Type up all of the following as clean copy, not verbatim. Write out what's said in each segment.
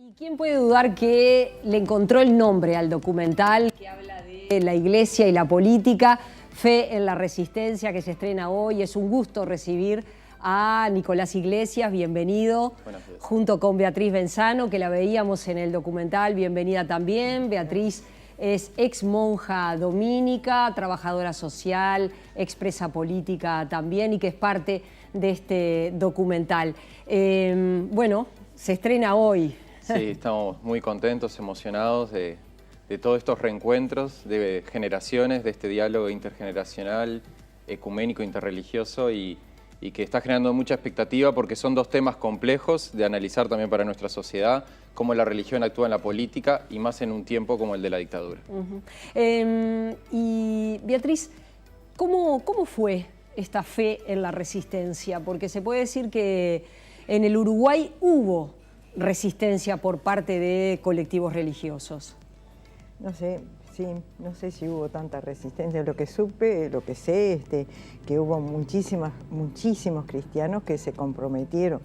¿Y quién puede dudar que le encontró el nombre al documental que habla de la iglesia y la política? Fe en la Resistencia, que se estrena hoy. Es un gusto recibir a Nicolás Iglesias, bienvenido, junto con Beatriz Benzano, que la veíamos en el documental, bienvenida también. Beatriz es ex monja dominica, trabajadora social, expresa política también y que es parte de este documental. Bueno, se estrena hoy. Sí, estamos muy contentos, emocionados de todos estos reencuentros de generaciones, de este diálogo intergeneracional, ecuménico, interreligioso y que está generando mucha expectativa porque son dos temas complejos de analizar también para nuestra sociedad, cómo la religión actúa en la política y más en un tiempo como el de la dictadura. Y Beatriz, ¿cómo fue esta fe en la resistencia? Porque se puede decir que en el Uruguay hubo resistencia por parte de colectivos religiosos. No sé, sí, no sé si hubo tanta resistencia. Lo que supe, lo que sé, que hubo muchísimos cristianos que se comprometieron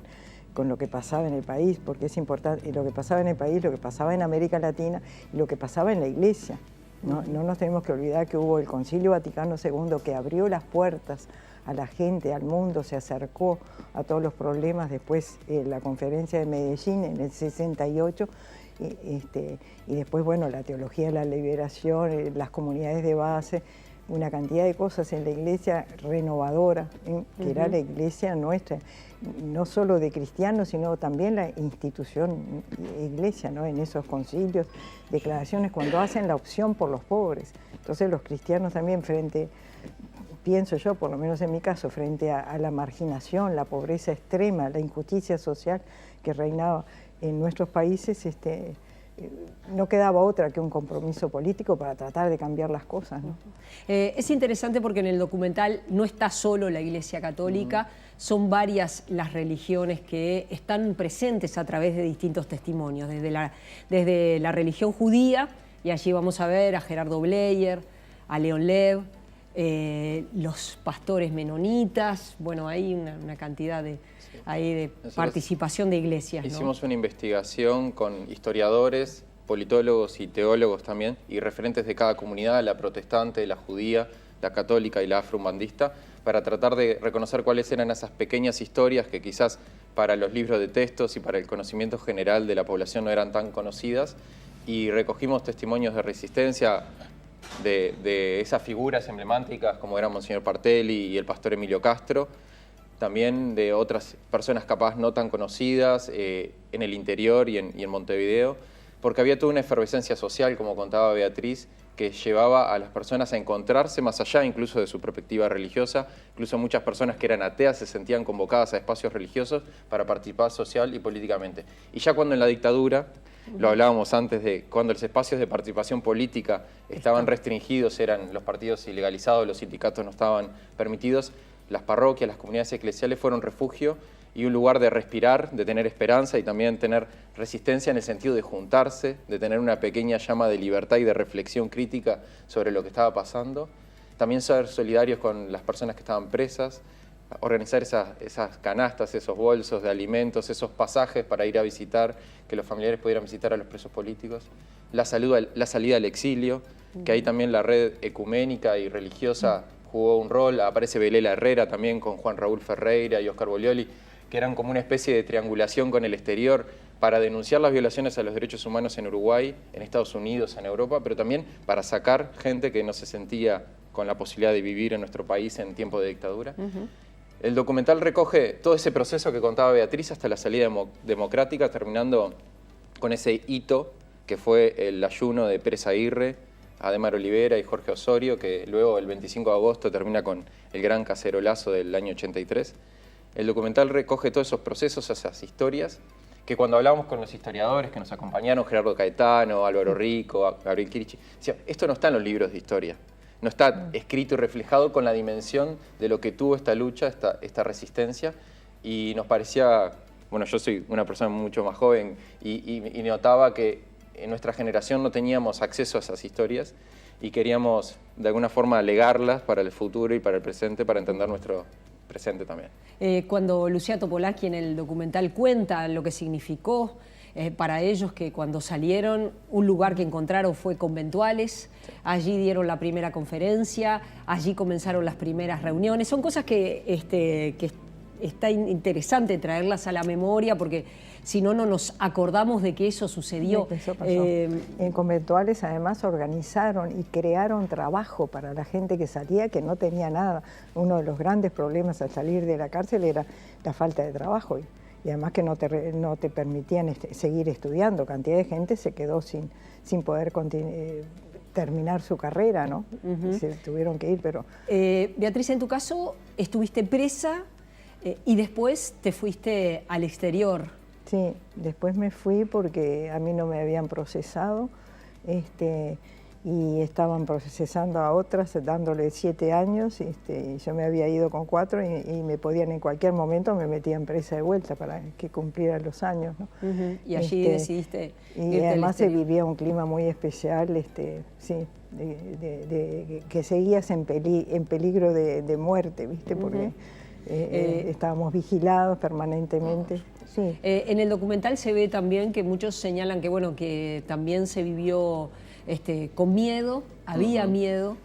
con lo que pasaba en el país, porque es importante, lo que pasaba en el país, lo que pasaba en América Latina y lo que pasaba en la Iglesia. No nos tenemos que olvidar que hubo el Concilio Vaticano II que abrió las puertas a la gente, al mundo, se acercó a todos los problemas. Después la conferencia de Medellín en el 68, y después, bueno, la teología de la liberación, las comunidades de base, una cantidad de cosas en la iglesia renovadora, que era la iglesia nuestra, no solo de cristianos, sino también la institución iglesia, ¿no? En esos concilios, declaraciones, cuando hacen la opción por los pobres. Entonces los cristianos también pienso yo, por lo menos en mi caso, frente a la marginación, la pobreza extrema, la injusticia social que reinaba en nuestros países, no quedaba otra que un compromiso político para tratar de cambiar las cosas, ¿no? Es interesante porque en el documental no está solo la Iglesia Católica, son varias las religiones que están presentes a través de distintos testimonios, desde la religión judía, y allí vamos a ver a Gerardo Bleier, a Leon Lev, los pastores menonitas, bueno, hay una cantidad de participación de iglesias, ¿no? Hicimos una investigación con historiadores, politólogos y teólogos también, y referentes de cada comunidad, la protestante, la judía, la católica y la afro-umbandista, para tratar de reconocer cuáles eran esas pequeñas historias que quizás para los libros de textos y para el conocimiento general de la población no eran tan conocidas, y recogimos testimonios de resistencia de esas figuras emblemáticas como era Monseñor Partelli y el pastor Emilio Castro, también de otras personas capaz no tan conocidas en el interior y en Montevideo, porque había toda una efervescencia social, como contaba Beatriz, que llevaba a las personas a encontrarse más allá incluso de su perspectiva religiosa. Incluso muchas personas que eran ateas se sentían convocadas a espacios religiosos para participar social y políticamente. Y ya cuando en la dictadura, lo hablábamos antes, de cuando los espacios de participación política estaban restringidos, eran los partidos ilegalizados, los sindicatos no estaban permitidos, las parroquias, las comunidades eclesiales fueron refugio y un lugar de respirar, de tener esperanza y también tener resistencia en el sentido de juntarse, de tener una pequeña llama de libertad y de reflexión crítica sobre lo que estaba pasando. También ser solidarios con las personas que estaban presas, organizar esas canastas, esos bolsos de alimentos, esos pasajes para ir a visitar, que los familiares pudieran visitar a los presos políticos. La salida al exilio, que ahí también la red ecuménica y religiosa jugó un rol. Aparece Belela Herrera también con Juan Raúl Ferreira y Oscar Bolioli, que eran como una especie de triangulación con el exterior para denunciar las violaciones a los derechos humanos en Uruguay, en Estados Unidos, en Europa, pero también para sacar gente que no se sentía con la posibilidad de vivir en nuestro país en tiempo de dictadura. El documental recoge todo ese proceso que contaba Beatriz hasta la salida democrática, terminando con ese hito que fue el ayuno de Pérez Aguirre, Ademar Olivera y Jorge Osorio, que luego el 25 de agosto termina con el gran cacerolazo del año 83. El documental recoge todos esos procesos, esas historias, que cuando hablábamos con los historiadores que nos acompañaron, Gerardo Caetano, Álvaro Rico, Gabriel Kirichi, decían, esto no está en los libros de historia, no está escrito y reflejado con la dimensión de lo que tuvo esta lucha, esta resistencia, y nos parecía, bueno, yo soy una persona mucho más joven y notaba que en nuestra generación no teníamos acceso a esas historias y queríamos de alguna forma legarlas para el futuro y para el presente, para entender nuestro presente también. Cuando Lucía Topolaki en el documental cuenta lo que significó para ellos que cuando salieron, un lugar que encontraron fue Conventuales, allí dieron la primera conferencia, allí comenzaron las primeras reuniones. Son cosas que está interesante traerlas a la memoria porque si no, no nos acordamos de que eso sucedió. Eso pasó. En Conventuales además organizaron y crearon trabajo para la gente que salía que no tenía nada. Uno de los grandes problemas al salir de la cárcel era la falta de trabajo y además que no te permitían seguir estudiando. Cantidad de gente se quedó sin poder terminar su carrera, ¿no? Se tuvieron que ir, pero... Beatriz, en tu caso estuviste presa y después te fuiste al exterior. Sí, después me fui porque a mí no me habían procesado y estaban procesando a otras dándole 7 años y yo me había ido con 4 y me podían en cualquier momento, me metían presa de vuelta para que cumpliera los años, ¿no? Y allí decidiste y además se vivía un clima muy especial, sí, que seguías en peligro de muerte, ¿viste? Porque estábamos vigilados permanentemente. Sí. En el documental se ve también que muchos señalan que, bueno, que también se vivió con miedo, había miedo.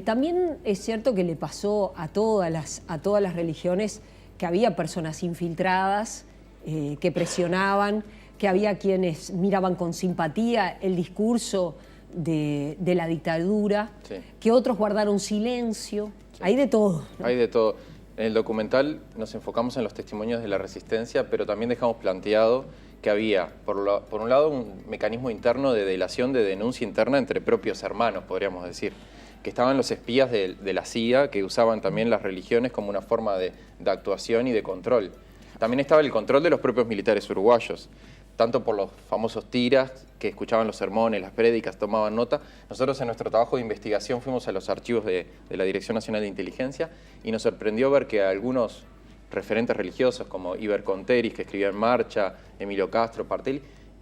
También es cierto que le pasó a todas las religiones que había personas infiltradas, que presionaban, que había quienes miraban con simpatía el discurso de la dictadura, sí, que otros guardaron silencio. Sí. Hay de todo, ¿no? Hay de todo. En el documental nos enfocamos en los testimonios de la resistencia, pero también dejamos planteado que había, por un lado, un mecanismo interno de delación, de denuncia interna entre propios hermanos, podríamos decir, que estaban los espías de la CIA, que usaban también las religiones como una forma de actuación y de control. También estaba el control de los propios militares uruguayos, tanto por los famosos tiras, que escuchaban los sermones, las prédicas, tomaban nota. Nosotros en nuestro trabajo de investigación fuimos a los archivos de la Dirección Nacional de Inteligencia y nos sorprendió ver que algunos referentes religiosos como Iber Conteris, que escribía En Marcha, Emilio Castro, Partelli,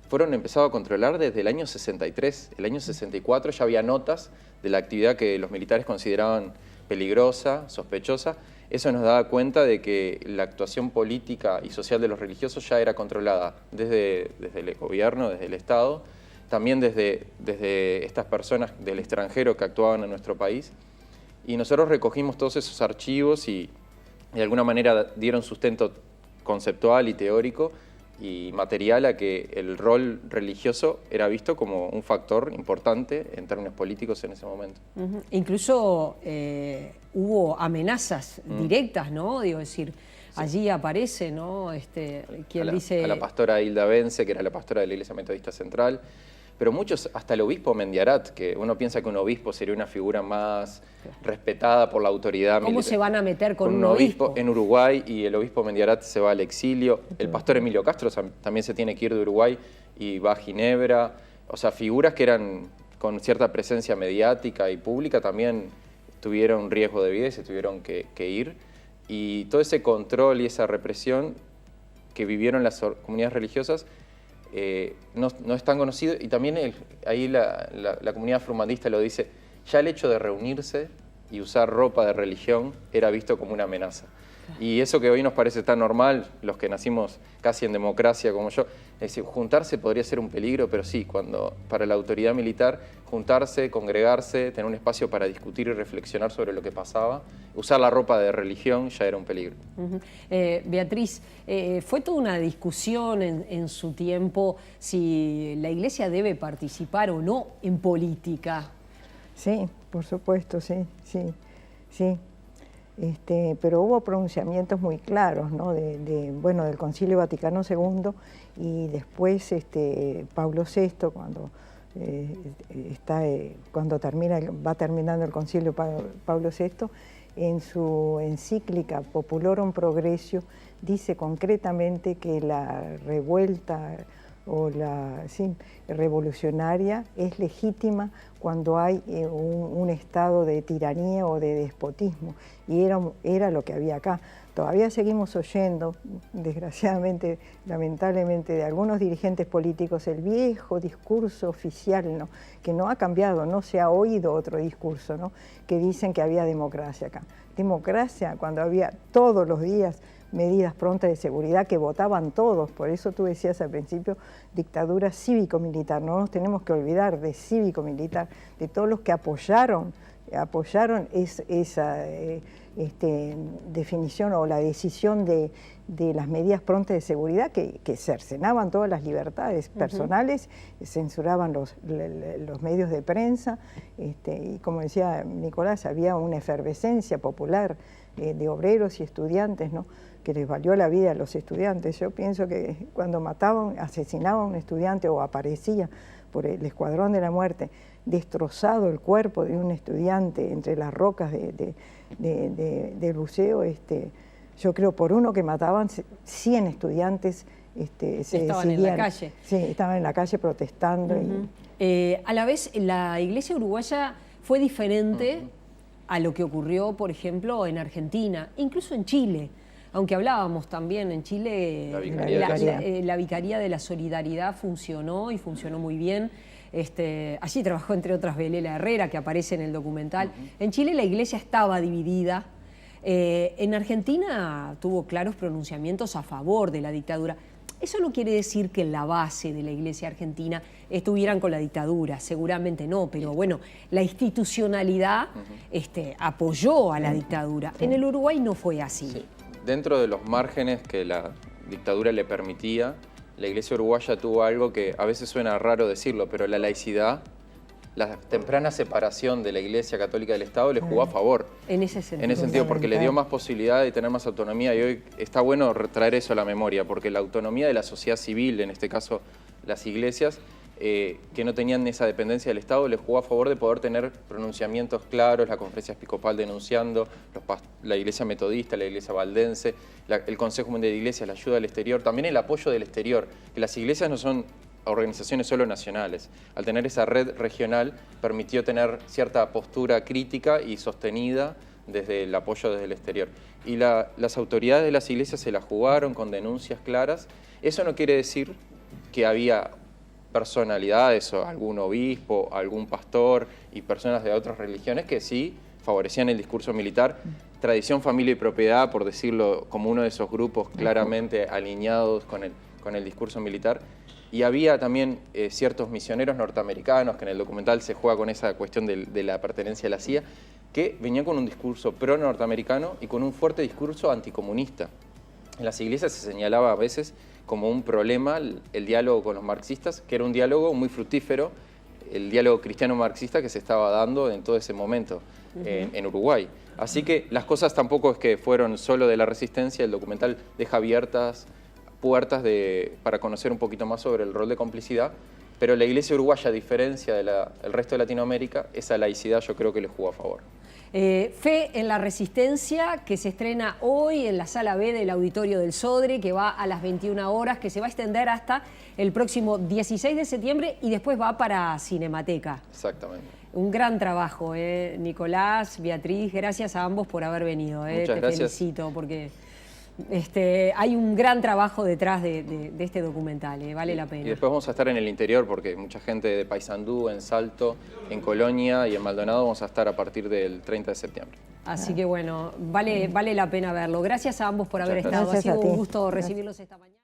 fueron empezados a controlar desde el año 63. El año 64 ya había notas de la actividad que los militares consideraban peligrosa, sospechosa. Eso nos daba cuenta de que la actuación política y social de los religiosos ya era controlada desde el gobierno, desde el Estado, también desde estas personas del extranjero que actuaban en nuestro país. Y nosotros recogimos todos esos archivos y de alguna manera dieron sustento conceptual y teórico y material a que el rol religioso era visto como un factor importante en términos políticos en ese momento. Incluso hubo amenazas directas, ¿no? Digo, decir, sí, allí aparece, ¿no? Quien dice... A la pastora Hilda Bence, que era la pastora de la Iglesia Metodista Central, pero muchos, hasta el obispo Mendiarat, que uno piensa que un obispo sería una figura más respetada por la autoridad militar. ¿Cómo se van a meter con un obispo? En Uruguay, y el obispo Mendiarat se va al exilio. El pastor Emilio Castro también se tiene que ir de Uruguay y va a Ginebra. O sea, figuras que eran con cierta presencia mediática y pública también tuvieron riesgo de vida y se tuvieron que ir. Y todo ese control y esa represión que vivieron las comunidades religiosas no es tan conocido, y también ahí la comunidad afromandista lo dice, ya el hecho de reunirse y usar ropa de religión era visto como una amenaza. Y eso que hoy nos parece tan normal, los que nacimos casi en democracia como yo, es decir, juntarse podría ser un peligro, pero sí, cuando para la autoridad militar, juntarse, congregarse, tener un espacio para discutir y reflexionar sobre lo que pasaba, usar la ropa de religión ya era un peligro. Beatriz, fue toda una discusión en su tiempo si la Iglesia debe participar o no en política. Sí, por supuesto, sí. Pero hubo pronunciamientos muy claros, ¿no? Bueno, del Concilio Vaticano II y después Pablo VI, cuando va terminando el Concilio Pablo VI, en su encíclica Populorum Progressio dice concretamente que la revuelta o revolucionaria es legítima cuando hay un estado de tiranía o de despotismo, y era lo que había acá. Todavía seguimos oyendo, desgraciadamente, lamentablemente, de algunos dirigentes políticos el viejo discurso oficial, ¿no? Que no ha cambiado, no se ha oído otro discurso, ¿no? Que dicen que había democracia acá. Democracia cuando había todos los días medidas prontas de seguridad que votaban todos. Por eso tú decías al principio dictadura cívico-militar. No nos tenemos que olvidar de cívico-militar, de todos los que apoyaron esa definición o la decisión de las medidas prontas de seguridad que cercenaban todas las libertades personales, censuraban los medios de prensa, y como decía Nicolás, había una efervescencia popular de obreros y estudiantes, ¿no?, que les valió la vida a los estudiantes. Yo pienso que cuando mataban, asesinaban a un estudiante o aparecía por el Escuadrón de la Muerte, destrozado el cuerpo de un estudiante entre las rocas del buceo, yo creo por uno que mataban 100 estudiantes estaban en la calle. Sí, estaban en la calle protestando. A la vez, la iglesia uruguaya fue diferente a lo que ocurrió, por ejemplo, en Argentina, incluso en Chile. Aunque hablábamos también en Chile, la Vicaría de la Solidaridad funcionó y funcionó muy bien. Allí trabajó, entre otras, Belela Herrera, que aparece en el documental. En Chile la iglesia estaba dividida. En Argentina tuvo claros pronunciamientos a favor de la dictadura. Eso no quiere decir que en la base de la iglesia argentina estuvieran con la dictadura, seguramente no, pero bueno, la institucionalidad apoyó a la dictadura. En el Uruguay no fue así. Sí. Dentro de los márgenes que la dictadura le permitía, la iglesia uruguaya tuvo algo que a veces suena raro decirlo, pero la laicidad, la temprana separación de la Iglesia Católica del Estado le jugó a favor. En ese sentido. En ese sentido, porque le dio más posibilidad de tener más autonomía, y hoy está bueno traer eso a la memoria, porque la autonomía de la sociedad civil, en este caso las iglesias, que no tenían esa dependencia del Estado, les jugó a favor de poder tener pronunciamientos claros, la Conferencia Episcopal denunciando, la Iglesia Metodista, la Iglesia Valdense, el Consejo Mundial de Iglesias, la ayuda al exterior, también el apoyo del exterior, que las iglesias no son organizaciones solo nacionales. Al tener esa red regional permitió tener cierta postura crítica y sostenida desde el apoyo desde el exterior. Y las autoridades de las iglesias se la jugaron con denuncias claras. Eso no quiere decir que había personalidades o algún obispo, algún pastor y personas de otras religiones que sí favorecían el discurso militar. Tradición, familia y propiedad, por decirlo, como uno de esos grupos claramente alineados con el discurso militar. Y había también ciertos misioneros norteamericanos, que en el documental se juega con esa cuestión de la pertenencia a la CIA, que venían con un discurso pro-norteamericano y con un fuerte discurso anticomunista. En las iglesias se señalaba a veces como un problema el diálogo con los marxistas, que era un diálogo muy fructífero, el diálogo cristiano-marxista que se estaba dando en todo ese momento en Uruguay. Así que las cosas tampoco es que fueron solo de la resistencia, el documental deja abiertas puertas para conocer un poquito más sobre el rol de complicidad, pero la iglesia uruguaya, a diferencia del resto de Latinoamérica, esa laicidad yo creo que le jugó a favor. Fe en la Resistencia, que se estrena hoy en la Sala B del Auditorio del Sodre, que va a las 21 horas, que se va a extender hasta el próximo 16 de septiembre y después va para Cinemateca. Exactamente. Un gran trabajo, Nicolás, Beatriz, gracias a ambos por haber venido. Muchas Te gracias. felicito porque hay un gran trabajo detrás de este documental, vale la pena. Y después vamos a estar en el interior porque mucha gente de Paysandú, en Salto, en Colonia y en Maldonado vamos a estar a partir del 30 de septiembre. Así que bueno, vale la pena verlo. Gracias a ambos por haber estado. Ha sido un gusto recibirlos esta mañana.